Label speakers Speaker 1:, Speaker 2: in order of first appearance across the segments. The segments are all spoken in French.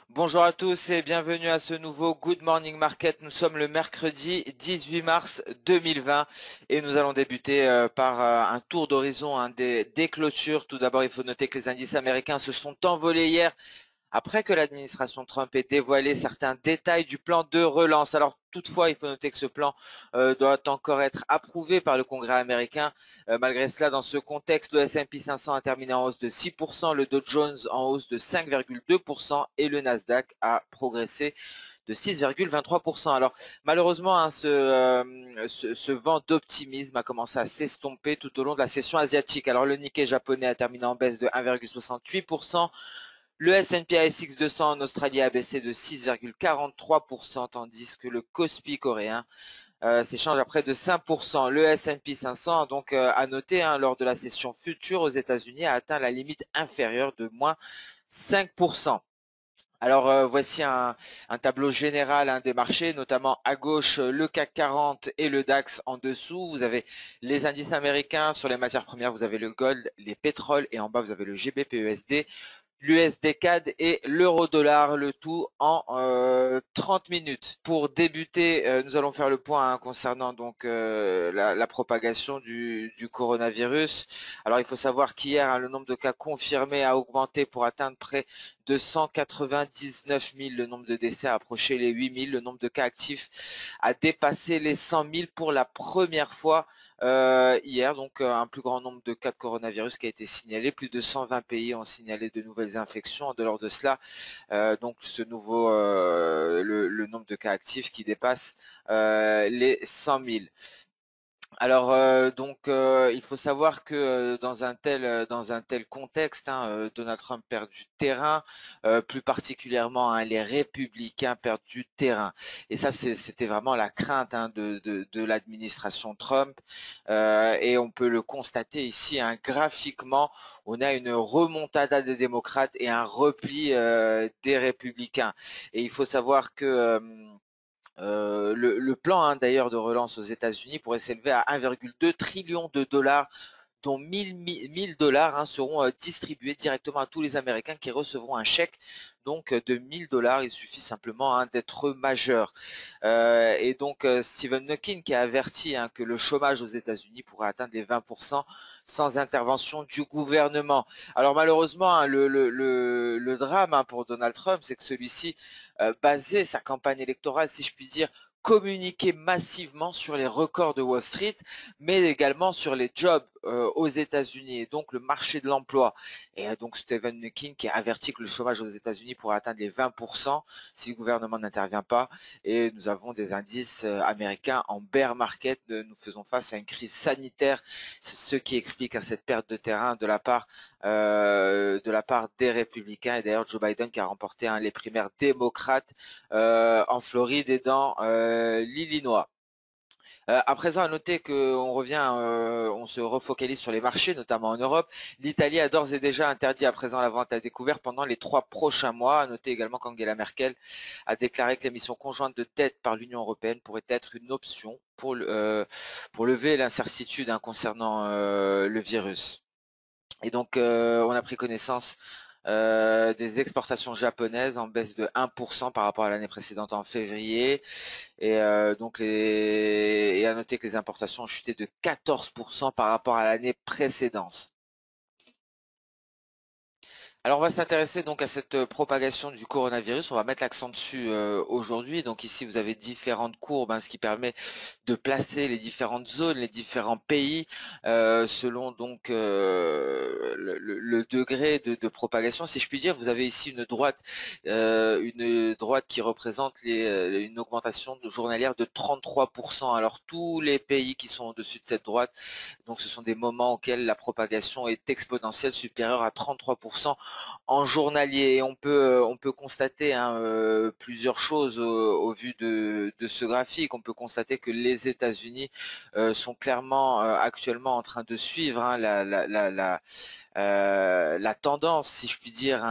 Speaker 1: Bonjour à tous et bienvenue à ce nouveau Good Morning Market. Nous sommes le mercredi 18 mars 2020 et nous allons débuter par un tour d'horizon des clôtures. Tout d'abord, il faut noter que les indices américains se sont envolés hier après que l'administration Trump ait dévoilé certains détails du plan de relance. Alors toutefois, il faut noter que ce plan doit encore être approuvé par le Congrès américain. Malgré cela, dans ce contexte, le S&P 500 a terminé en hausse de 6%, le Dow Jones en hausse de 5,2% et le Nasdaq a progressé de 6,23%. Alors malheureusement, ce vent d'optimisme a commencé à s'estomper tout au long de la session asiatique. Alors le Nikkei japonais a terminé en baisse de 1,68%. Le S&P ASX 200 en Australie a baissé de 6,43%, tandis que le Kospi coréen s'échange à près de 5%. Le S&P 500, donc à noter, lors de la session future aux États-Unis, a atteint la limite inférieure de moins 5%. Alors voici un tableau général des marchés, notamment à gauche le CAC 40 et le DAX en dessous. Vous avez les indices américains sur les matières premières, vous avez le gold, les pétroles et en bas vous avez le GBP/USD, l'USD CAD et l'euro-dollar, le tout en 30 minutes. Pour débuter, nous allons faire le point concernant donc la propagation du coronavirus. Alors il faut savoir qu'hier, le nombre de cas confirmés a augmenté pour atteindre près de 199 000. Le nombre de décès a approché les 8 000. Le nombre de cas actifs a dépassé les 100 000 pour la première fois hier, donc un plus grand nombre de cas de coronavirus qui a été signalé. Plus de 120 pays ont signalé de nouvelles infections. En dehors de cela, donc ce nouveau, le nombre de cas actifs qui dépasse les 100 000. Alors il faut savoir que dans un tel contexte, Donald Trump perd du terrain, plus particulièrement les républicains perdent du terrain. Et ça c'était vraiment la crainte de l'administration Trump. Et on peut le constater ici graphiquement, on a une remontada des démocrates et un repli des républicains. Et il faut savoir que le plan d'ailleurs de relance aux États-Unis pourrait s'élever à 1,2 trillion de dollars, dont 1000 dollars seront distribués directement à tous les Américains qui recevront un chèque donc de 1000 dollars. Il suffit simplement d'être majeur. Et donc Stephen Mnuchin qui a averti que le chômage aux États-Unis pourrait atteindre les 20% sans intervention du gouvernement. Alors malheureusement, le drame pour Donald Trump, c'est que celui-ci basait sa campagne électorale, si je puis dire, communiquer massivement sur les records de Wall Street, mais également sur les jobs aux États-Unis et donc le marché de l'emploi. Et donc Stephen Mnuchin qui a averti que le chômage aux États-Unis pourrait atteindre les 20% si le gouvernement n'intervient pas. Et nous avons des indices américains en bear market. Nous faisons face à une crise sanitaire, ce qui explique cette perte de terrain de la part des républicains. Et d'ailleurs Joe Biden qui a remporté les primaires démocrates en Floride et dans l'Illinois. À présent, à noter qu'on revient, on se refocalise sur les marchés, notamment en Europe. L'Italie a d'ores et déjà interdit à présent la vente à découvert pendant les 3 prochains mois. À noter également qu'Angela Merkel a déclaré que l'émission conjointe de dette par l'Union européenne pourrait être une option pour lever l'incertitude concernant le virus. Et donc, on a pris connaissance des exportations japonaises en baisse de 1% par rapport à l'année précédente en février. Et et à noter que les importations ont chuté de 14% par rapport à l'année précédente. Alors on va s'intéresser donc à cette propagation du coronavirus, on va mettre l'accent dessus aujourd'hui. Donc ici vous avez différentes courbes, ce qui permet de placer les différentes zones, les différents pays selon donc le degré de propagation. Si je puis dire, vous avez ici une droite qui représente une augmentation journalière de 33%. Alors tous les pays qui sont au-dessus de cette droite, donc ce sont des moments auxquels la propagation est exponentielle, supérieure à 33% en journalier. Et on peut constater plusieurs choses au vu de ce graphique. On peut constater que les États-Unis sont clairement actuellement en train de suivre la tendance, si je puis dire,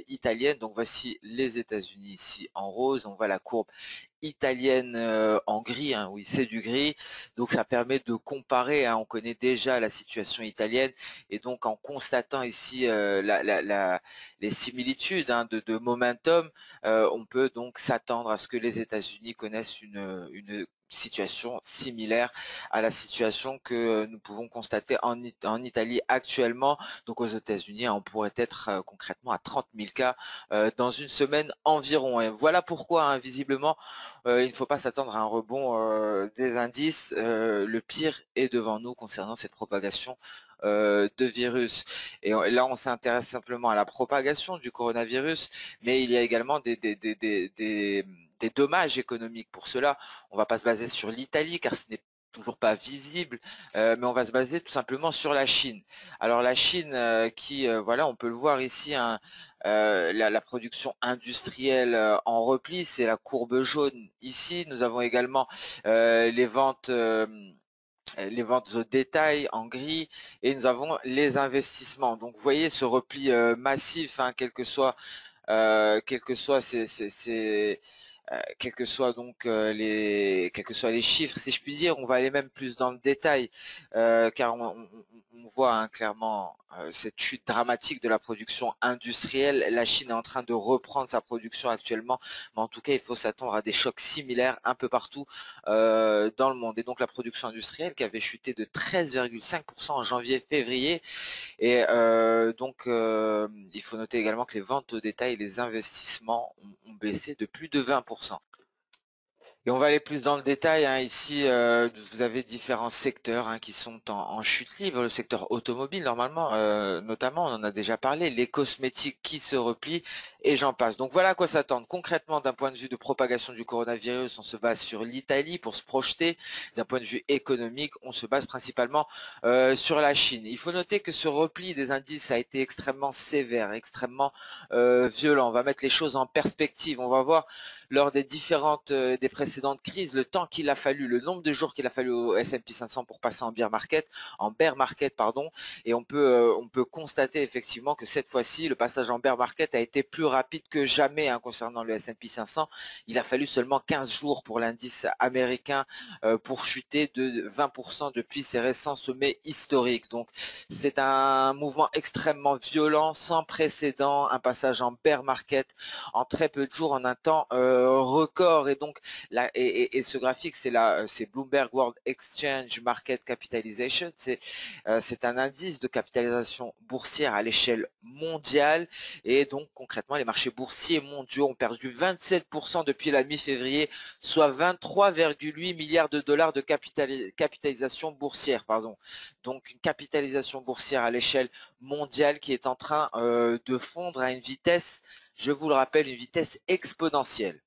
Speaker 1: italienne. Donc voici les États-Unis ici en rose. On voit la courbe italienne en gris, hein, oui c'est du gris, donc ça permet de comparer, hein, on connaît déjà la situation italienne et donc en constatant ici les similitudes, hein, de momentum, on peut donc s'attendre à ce que les États-Unis connaissent une situation similaire à la situation que nous pouvons constater en Italie actuellement. Donc aux États-Unis, on pourrait être concrètement à 30 000 cas dans une semaine environ. Et voilà pourquoi, hein, visiblement, il ne faut pas s'attendre à un rebond des indices. Le pire est devant nous concernant cette propagation de virus. Et là, on s'intéresse simplement à la propagation du coronavirus, mais il y a également des dommages économiques. Pour cela, on ne va pas se baser sur l'Italie, car ce n'est toujours pas visible, mais on va se baser tout simplement sur la Chine. Alors la Chine voilà, on peut le voir ici, hein, la production industrielle en repli, c'est la courbe jaune ici. Nous avons également les ventes au détail en gris et nous avons les investissements. Donc vous voyez ce repli massif, hein, quels que soient quels que soient les chiffres, si je puis dire. On va aller même plus dans le détail, car on voit, hein, clairement cette chute dramatique de la production industrielle. La Chine est en train de reprendre sa production actuellement, mais en tout cas, il faut s'attendre à des chocs similaires un peu partout dans le monde. Et donc la production industrielle qui avait chuté de 13,5% en janvier-février, et il faut noter également que les ventes au détail et les investissements ont baissé de plus de 20%. Et on va aller plus dans le détail, hein. Ici, vous avez différents secteurs, hein, qui sont en chute libre. Le secteur automobile, normalement, notamment, on en a déjà parlé, les cosmétiques qui se replient, et j'en passe. Donc voilà à quoi s'attendre. Concrètement, d'un point de vue de propagation du coronavirus, on se base sur l'Italie pour se projeter. D'un point de vue économique, on se base principalement sur la Chine. Il faut noter que ce repli des indices a été extrêmement sévère, extrêmement violent. On va mettre les choses en perspective. On va voir lors des précédentes crises, le temps qu'il a fallu, le nombre de jours qu'il a fallu au S&P 500 pour passer en bear market, pardon, et on peut constater effectivement que cette fois-ci, le passage en bear market a été plus rapide que jamais, hein, concernant le S&P 500. Il a fallu seulement 15 jours pour l'indice américain pour chuter de 20% depuis ses récents sommets historiques. Donc c'est un mouvement extrêmement violent, sans précédent, un passage en bear market en très peu de jours, en un temps record. Et donc ce graphique, c'est Bloomberg World Exchange Market Capitalization. C'est un indice de capitalisation boursière à l'échelle mondiale, et donc concrètement les marchés boursiers mondiaux ont perdu 27% depuis la mi-février, soit 23,8 milliards de dollars de capitalisation boursière, pardon. Donc une capitalisation boursière à l'échelle mondiale qui est en train de fondre à une vitesse, je vous le rappelle, une vitesse exponentielle.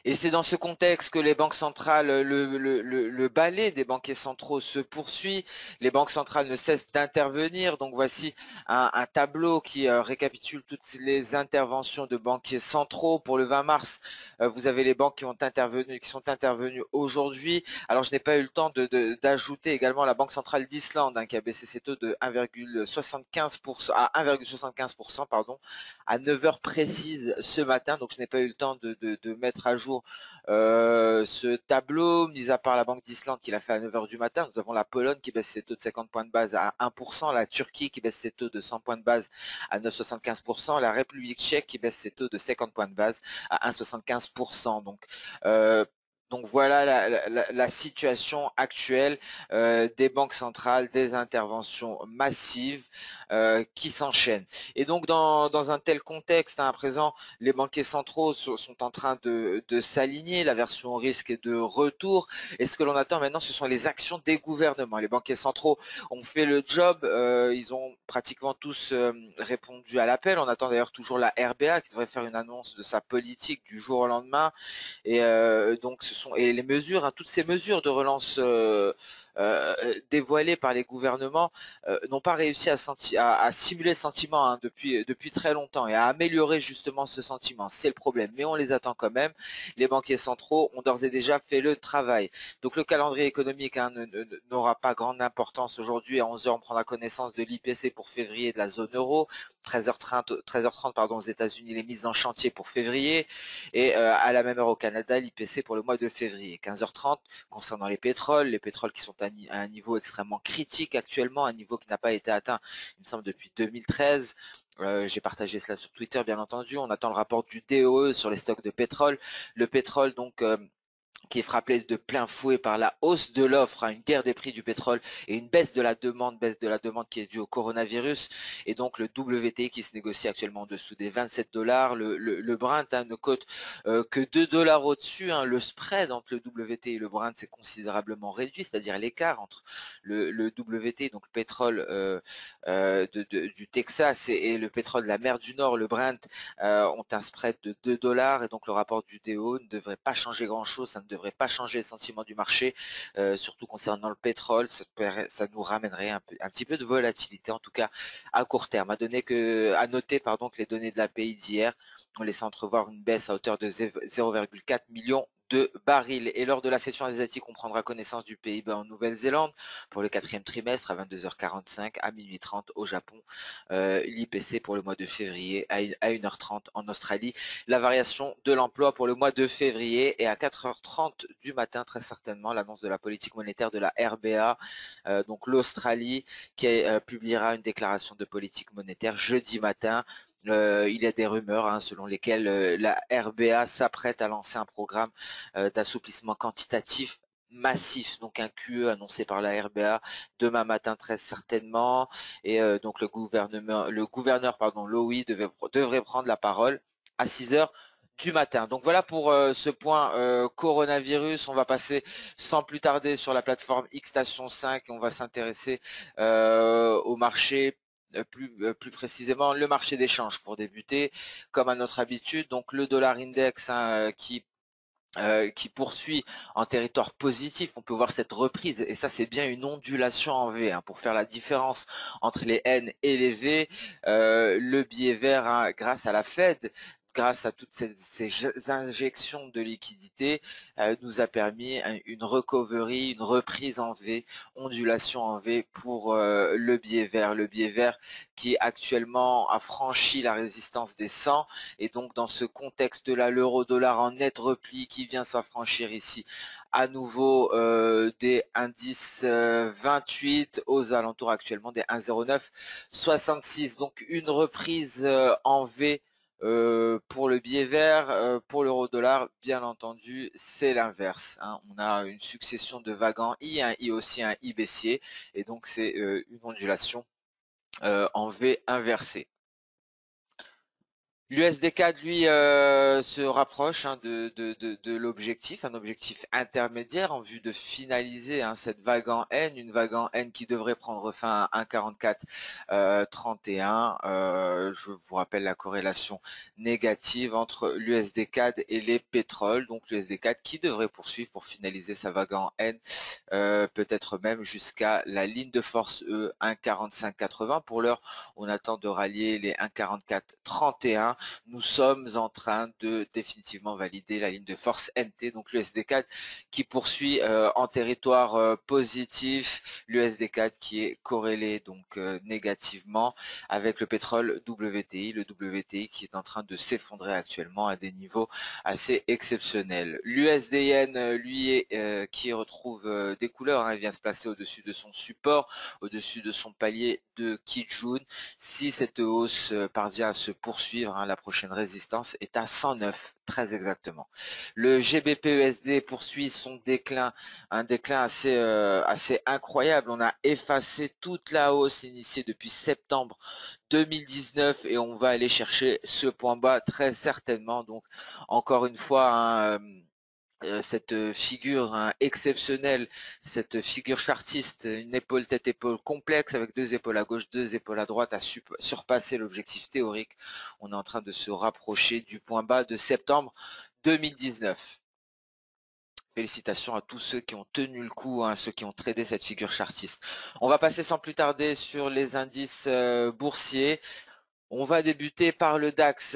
Speaker 1: Et c'est dans ce contexte que les banques centrales, le balai des banquiers centraux se poursuit. Les banques centrales ne cessent d'intervenir. Donc voici un tableau qui récapitule toutes les interventions de banquiers centraux. Pour le 20 mars, vous avez les banques qui sont intervenues aujourd'hui. Alors je n'ai pas eu le temps d'ajouter également la Banque centrale d'Islande, hein, qui a baissé ses taux de 1,75% à 1,75%, pardon, à 9 heures précises ce matin. Donc je n'ai pas eu le temps de mettre à jour ce tableau, mis à part la Banque d'Islande qui l'a fait à 9 heures du matin. Nous avons la Pologne qui baisse ses taux de 50 points de base à 1%, la Turquie qui baisse ses taux de 100 points de base à 9,75%, la République tchèque qui baisse ses taux de 50 points de base à 1,75%. Donc voilà la situation actuelle des banques centrales, des interventions massives qui s'enchaînent. Et donc dans un tel contexte, hein, à présent, les banquiers centraux sont en train de s'aligner, la version risque est de retour, et ce que l'on attend maintenant, ce sont les actions des gouvernements. Les banquiers centraux ont fait le job, ils ont pratiquement tous répondu à l'appel. On attend d'ailleurs toujours la RBA qui devrait faire une annonce de sa politique du jour au lendemain. Et donc les mesures, hein, toutes ces mesures de relance dévoilés par les gouvernements n'ont pas réussi à simuler le sentiment hein, depuis très longtemps et à améliorer justement ce sentiment. C'est le problème, mais on les attend quand même. Les banquiers centraux ont d'ores et déjà fait le travail. Donc le calendrier économique hein, n'aura pas grande importance aujourd'hui. À 11 h, on prendra connaissance de l'IPC pour février de la zone euro. 13h30 pardon, aux États-Unis, les mises en chantier pour février. Et à la même heure au Canada, l'IPC pour le mois de février. 15h30 concernant les pétroles qui sont à un niveau extrêmement critique actuellement, un niveau qui n'a pas été atteint, il me semble, depuis 2013. J'ai partagé cela sur Twitter, bien entendu. On attend le rapport du DOE sur les stocks de pétrole. Le pétrole, donc, qui est frappé de plein fouet par la hausse de l'offre, une guerre des prix du pétrole et une baisse de la demande qui est due au coronavirus. Et donc le WTI qui se négocie actuellement en dessous des 27 $. Le Brent ne cote que 2 $ au-dessus. Le spread entre le WTI et le Brent s'est considérablement réduit, c'est-à-dire l'écart entre le WTI, donc le pétrole du Texas et le pétrole de la mer du Nord, le Brent, ont un spread de 2 $ et donc le rapport du DO ne devrait pas changer grand-chose, ça ne devrait pas changer le sentiment du marché, surtout concernant le pétrole. Ça nous ramènerait un petit peu de volatilité, en tout cas à court terme. À noter pardon, que les données de l'API d'hier ont laissé entrevoir une baisse à hauteur de 0,4 millions de barils. Et lors de la session asiatique, on prendra connaissance du PIB en Nouvelle-Zélande pour le 4e trimestre à 22h45, à minuit 30 au Japon, l'IPC pour le mois de février à 1h30 en Australie, la variation de l'emploi pour le mois de février, et à 4h30 du matin très certainement l'annonce de la politique monétaire de la RBA, donc l'Australie, qui publiera une déclaration de politique monétaire jeudi matin. Il y a des rumeurs selon lesquelles la RBA s'apprête à lancer un programme d'assouplissement quantitatif massif, donc un QE annoncé par la RBA demain matin très certainement, et donc le gouverneur Lowy devrait prendre la parole à 6 h du matin. Donc voilà pour ce point coronavirus. On va passer sans plus tarder sur la plateforme Xstation 5 et on va s'intéresser au marché, plus précisément le marché d'échange pour débuter, comme à notre habitude. Donc le dollar index qui poursuit en territoire positif. On peut voir cette reprise, et ça c'est bien une ondulation en V, pour faire la différence entre les N et les V. Le billet vert, grâce à la Fed, grâce à toutes ces injections de liquidités, nous a permis une recovery, une reprise en V, ondulation en V pour le billet vert. Le billet vert qui actuellement a franchi la résistance des 100, et donc dans ce contexte-là, l'euro-dollar en net repli qui vient s'affranchir ici à nouveau des indices 28 aux alentours actuellement des 1,0966. Donc une reprise en V pour le billet vert. Pour l'euro-dollar, bien entendu, c'est l'inverse. On a une succession de vagues en I, un I aussi, un I baissier, et donc c'est une ondulation en V inversée. L'USD4, lui, se rapproche de l'objectif, un objectif intermédiaire en vue de finaliser cette vague en N, une vague en N qui devrait prendre fin à 1,4431. Je vous rappelle la corrélation négative entre l'USD4 et les pétroles, donc l'USD4 qui devrait poursuivre pour finaliser sa vague en N, peut-être même jusqu'à la ligne de force E 1,4580. Pour l'heure, on attend de rallier les 1,4431. Nous sommes en train de définitivement valider la ligne de force NT, donc l'USD4 qui poursuit en territoire positif, l'USD4 qui est corrélé donc négativement avec le pétrole WTI, le WTI qui est en train de s'effondrer actuellement à des niveaux assez exceptionnels. L'USD-Yen, lui, qui retrouve des couleurs, il vient se placer au-dessus de son support, au-dessus de son palier de Kijun. Si cette hausse parvient à se poursuivre, la prochaine résistance est à 109, très exactement. Le GBP-USD poursuit son déclin, un déclin assez incroyable. On a effacé toute la hausse initiée depuis septembre 2019 et on va aller chercher ce point bas très certainement. Donc encore une fois, cette figure exceptionnelle, cette figure chartiste, une épaule tête-épaule complexe avec deux épaules à gauche, deux épaules à droite, à surpasser l'objectif théorique. On est en train de se rapprocher du point bas de septembre 2019. Félicitations à tous ceux qui ont tenu le coup, hein, ceux qui ont tradé cette figure chartiste. On va passer sans plus tarder sur les indices boursiers. On va débuter par le DAX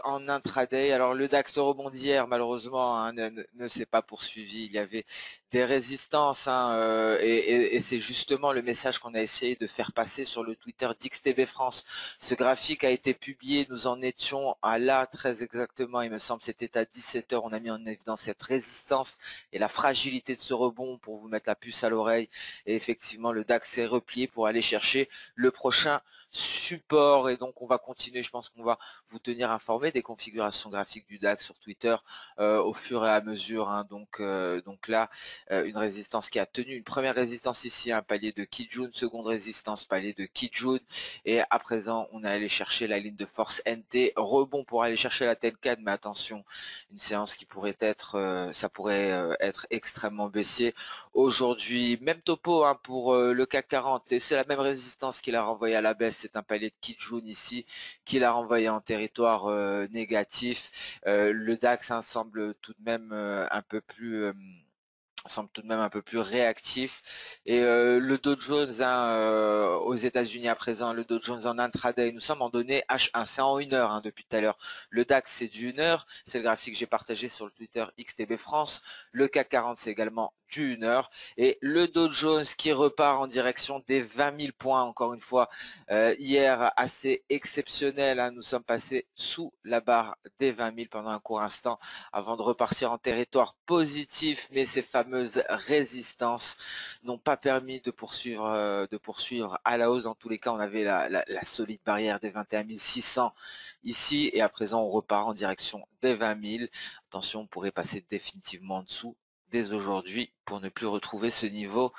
Speaker 1: en intraday. Alors le DAX de rebond d'hier, malheureusement, hein, ne s'est pas poursuivi. Il y avait des résistances, hein, et c'est justement le message qu'on a essayé de faire passer sur le Twitter d'XTB France. Ce graphique a été publié, nous en étions à là très exactement, il me semble, c'était à 17 h. On a mis en évidence cette résistance et la fragilité de ce rebond pour vous mettre la puce à l'oreille. Et effectivement, le DAX s'est replié pour aller chercher le prochain support, et donc on va continuer. Je pense qu'on va vous tenir informé des configurations graphiques du DAX sur Twitter au fur et à mesure, hein. Donc là, une résistance qui a tenu, une première résistance ici, un palier de Kijun, seconde résistance, palier de Kijun, et à présent on est allé chercher la ligne de force NT, rebond pour aller chercher la Tenkan, mais attention, une séance qui pourrait être, ça pourrait être extrêmement baissier. Aujourd'hui, même topo, hein, pour le CAC 40, et c'est la même résistance qu'il a renvoyé à la baisse. C'est un palier de Kijun ici qu'il a renvoyé en territoire négatif. Le DAX, hein, semble tout de même un peu plus réactif, et le Dow Jones, hein, aux États-Unis à présent, le Dow Jones en intraday, nous sommes en données H1, c'est en 1 heure, hein, depuis tout à l'heure. Le DAX c'est du 1 heure, c'est le graphique que j'ai partagé sur le Twitter XTB France. Le CAC 40 c'est également du 1 heure, et le Dow Jones qui repart en direction des 20 000 points, encore une fois, hier assez exceptionnel, hein, nous sommes passés sous la barre des 20 000 pendant un court instant avant de repartir en territoire positif, mais ces fameuses résistances n'ont pas permis de poursuivre à la hausse. Dans tous les cas, on avait la solide barrière des 21 600 ici, et à présent on repart en direction des 20 000. Attention, on pourrait passer définitivement en dessous dès aujourd'hui pour ne plus retrouver ce niveau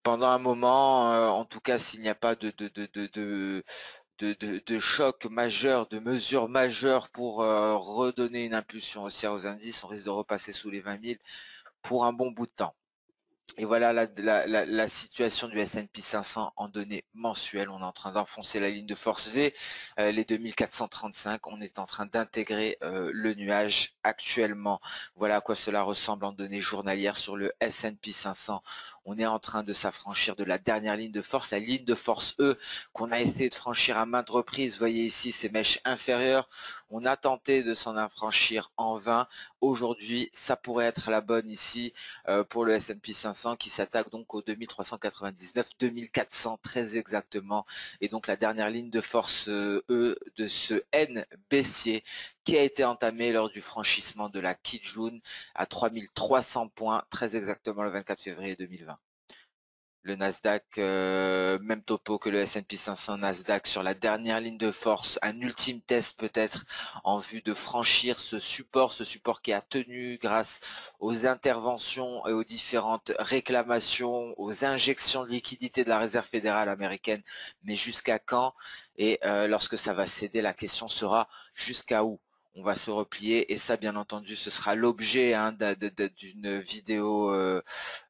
Speaker 1: pendant un moment, en tout cas s'il n'y a pas de choc majeur, de mesures majeures pour redonner une impulsion haussière aux indices. On risque de repasser sous les 20 000 pour un bon bout de temps. Et voilà la situation du S&P 500 en données mensuelles. On est en train d'enfoncer la ligne de force V, les 2435. On est en train d'intégrer le nuage actuellement. Voilà à quoi cela ressemble en données journalières sur le S&P 500. On est en train de s'affranchir de la dernière ligne de force, la ligne de force E qu'on a essayé de franchir à maintes reprises. Vous voyez ici ces mèches inférieures. On a tenté de s'en affranchir en vain. Aujourd'hui, ça pourrait être la bonne ici pour le S&P 500 qui s'attaque donc aux 2399, 2400 très exactement. Et donc la dernière ligne de force E de ce N baissier qui a été entamé lors du franchissement de la Kijun à 3300 points, très exactement le 24 février 2020. Le Nasdaq, même topo que le S&P 500 Nasdaq sur la dernière ligne de force, un ultime test peut-être en vue de franchir ce support qui a tenu grâce aux interventions et aux différentes réclamations, aux injections de liquidités de la Réserve fédérale américaine. Mais jusqu'à quand? Et lorsque ça va céder, la question sera jusqu'à où on va se replier, et ça bien entendu ce sera l'objet, hein, d'une vidéo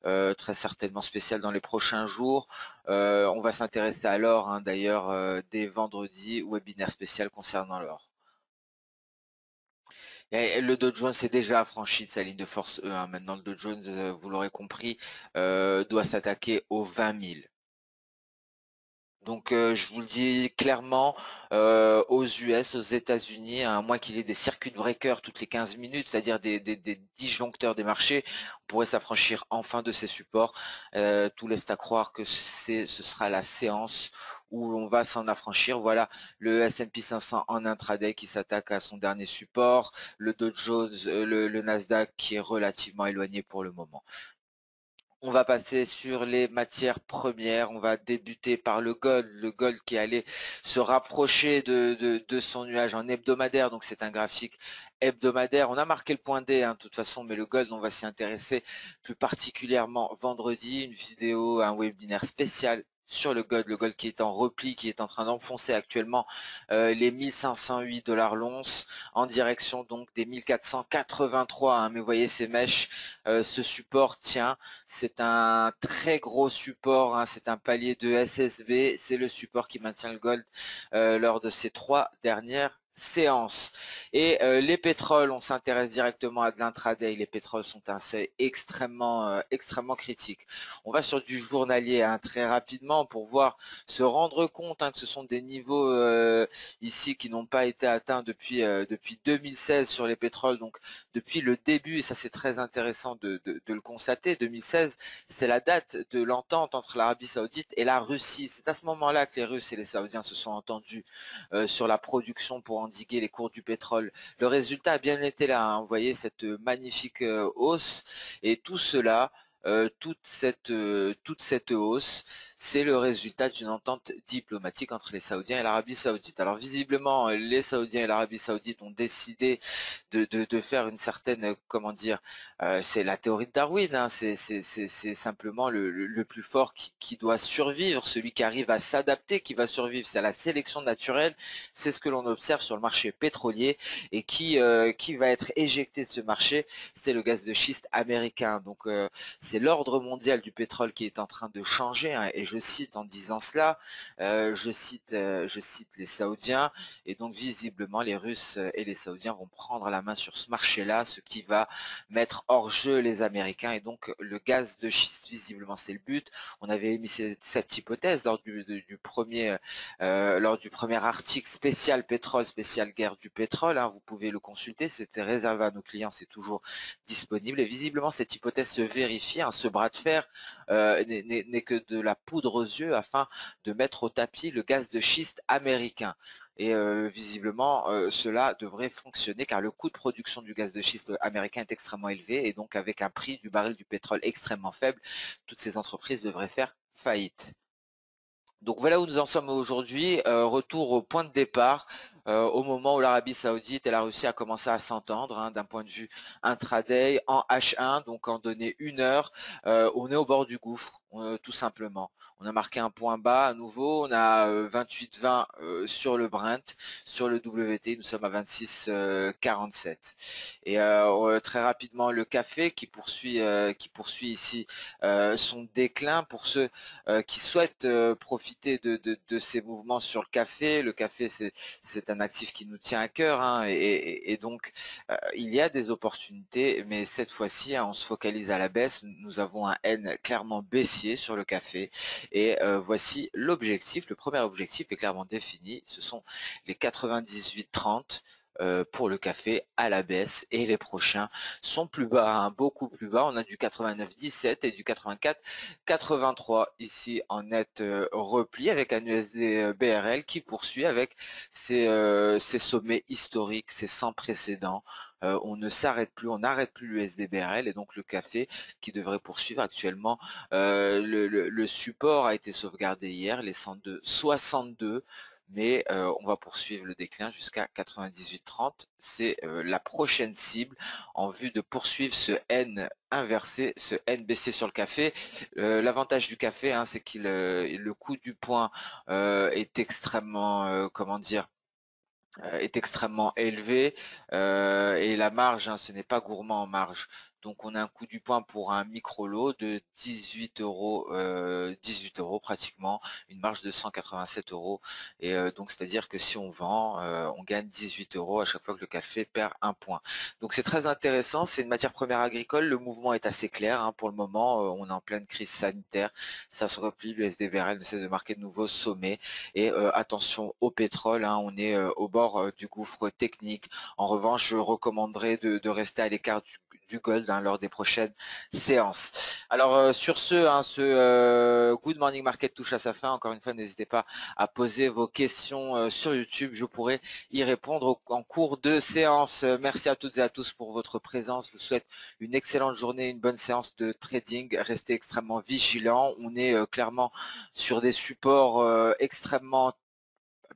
Speaker 1: très certainement spéciale dans les prochains jours. On va s'intéresser à l'or, hein, d'ailleurs, dès vendredi, webinaire spécial concernant l'or. Et le Dow Jones est déjà affranchi de sa ligne de force E, hein. Maintenant le Dow Jones, vous l'aurez compris, doit s'attaquer aux 20 000. Donc je vous le dis clairement, aux US, aux États-Unis, à moins qu'il y ait des circuit breakers toutes les 15 minutes, c'est-à-dire des disjoncteurs des marchés, on pourrait s'affranchir enfin de ces supports. Tout laisse à croire que ce sera la séance où on va s'en affranchir. Voilà le S&P 500 en intraday qui s'attaque à son dernier support, le Dow Jones, le Nasdaq qui est relativement éloigné pour le moment. On va passer sur les matières premières. On va débuter par le gold qui allait se rapprocher de son nuage en hebdomadaire. Donc c'est un graphique hebdomadaire. On a marqué le point D, hein, de toute façon, mais le gold, on va s'y intéresser plus particulièrement vendredi. Une vidéo, un webinaire spécial sur le gold qui est en repli, qui est en train d'enfoncer actuellement les 1508 $ l'once en direction donc des 1483, hein. Mais vous voyez ces mèches, ce support tient. C'est un très gros support, hein, c'est un palier de SSB, c'est le support qui maintient le gold lors de ces 3 dernières séance. Et les pétroles, on s'intéresse directement à de l'intraday. Les pétroles sont un seuil extrêmement critique. On va sur du journalier très rapidement pour voir, se rendre compte que ce sont des niveaux ici qui n'ont pas été atteints depuis 2016 sur les pétroles. Donc depuis le début, et ça c'est très intéressant de le constater, 2016, c'est la date de l'entente entre l'Arabie Saoudite et la Russie. C'est à ce moment-là que les Russes et les Saoudiens se sont entendus sur la production pour endiguer les cours du pétrole. Le résultat a bien été là, hein. Vous voyez cette magnifique hausse, et tout cela, toute cette hausse, c'est le résultat d'une entente diplomatique entre les Saoudiens et l'Arabie Saoudite. Alors visiblement, les Saoudiens et l'Arabie Saoudite ont décidé de faire une certaine, comment dire, c'est la théorie de Darwin, hein, c'est simplement le plus fort qui doit survivre, celui qui arrive à s'adapter, qui va survivre, c'est la sélection naturelle, c'est ce que l'on observe sur le marché pétrolier, et qui va être éjecté de ce marché, c'est le gaz de schiste américain. Donc c'est l'ordre mondial du pétrole qui est en train de changer, hein, et je cite en disant cela, je cite les Saoudiens, et donc visiblement les Russes et les Saoudiens vont prendre la main sur ce marché-là, ce qui va mettre hors jeu les Américains, et donc le gaz de schiste, visiblement c'est le but. On avait émis cette hypothèse lors du premier article spécial pétrole, spécial guerre du pétrole, hein, vous pouvez le consulter, c'était réservé à nos clients, c'est toujours disponible, et visiblement cette hypothèse se vérifie, hein, ce bras de fer n'est que de la poudre aux yeux afin de mettre au tapis le gaz de schiste américain. Et visiblement, cela devrait fonctionner car le coût de production du gaz de schiste américain est extrêmement élevé, et donc avec un prix du baril du pétrole extrêmement faible, toutes ces entreprises devraient faire faillite. Donc voilà où nous en sommes aujourd'hui. Retour au point de départ, au moment où l'Arabie Saoudite et la Russie a commencé à s'entendre, hein, d'un point de vue intraday en H1, donc en données 1 heure, on est au bord du gouffre, tout simplement. On a marqué un point bas à nouveau, on a 28,20 sur le Brent, sur le WT, nous sommes à 26,47. Et très rapidement le café qui poursuit ici son déclin. Pour ceux qui souhaitent profiter de ces mouvements sur le café. Le café, c'est un actif qui nous tient à cœur, hein, et donc il y a des opportunités, mais cette fois-ci, hein, on se focalise à la baisse. Nous avons un N clairement baissier sur le café, et voici l'objectif. Le premier objectif est clairement défini, ce sont les 98,30 pour le café à la baisse, et les prochains sont plus bas, hein, beaucoup plus bas. On a du 89,17 et du 84,83 ici en net repli, avec un USD BRL qui poursuit avec ses sommets historiques, ses sans précédents. On ne s'arrête plus, on n'arrête plus l'USD BRL, et donc le café qui devrait poursuivre actuellement. Le support a été sauvegardé hier, les 102,62, mais on va poursuivre le déclin jusqu'à 98,30. C'est la prochaine cible en vue de poursuivre ce N inversé, ce N baissé sur le café. L'avantage du café, hein, c'est qu'il le coût du point est extrêmement, comment dire, est extrêmement élevé, et la marge, hein, ce n'est pas gourmand en marge. Donc on a un coût du point pour un micro lot de 18 euros, 18 euros pratiquement, une marge de 187 euros. Et donc c'est-à-dire que si on vend, on gagne 18 euros à chaque fois que le café perd un point. Donc c'est très intéressant, c'est une matière première agricole, le mouvement est assez clair, hein, pour le moment. On est en pleine crise sanitaire, ça se replie, le SDVRL ne cesse de marquer de nouveaux sommets. Et attention au pétrole, hein, on est au bord du gouffre technique. En revanche, je recommanderais de rester à l'écart du gold, hein, lors des prochaines séances. Alors sur ce, hein, Good Morning Market touche à sa fin. Encore une fois, n'hésitez pas à poser vos questions sur YouTube, je pourrai y répondre en cours de séance. Merci à toutes et à tous pour votre présence. Je vous souhaite une excellente journée, une bonne séance de trading. Restez extrêmement vigilants. On est clairement sur des supports extrêmement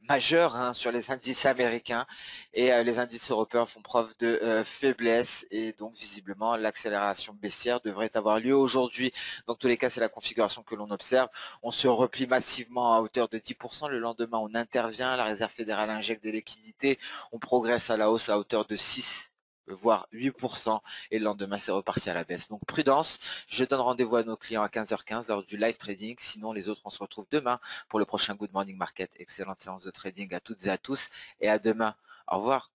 Speaker 1: majeurs, hein, sur les indices américains, et les indices européens font preuve de faiblesse, et donc visiblement l'accélération baissière devrait avoir lieu aujourd'hui. Dans tous les cas, c'est la configuration que l'on observe. On se replie massivement à hauteur de 10%. Le lendemain, on intervient, la Réserve fédérale injecte des liquidités, on progresse à la hausse à hauteur de 6 voire 8%, et le lendemain c'est reparti à la baisse. Donc prudence, je donne rendez-vous à nos clients à 15h15 lors du live trading. Sinon les autres, on se retrouve demain pour le prochain Good Morning Market. Excellente séance de trading à toutes et à tous, et à demain. Au revoir.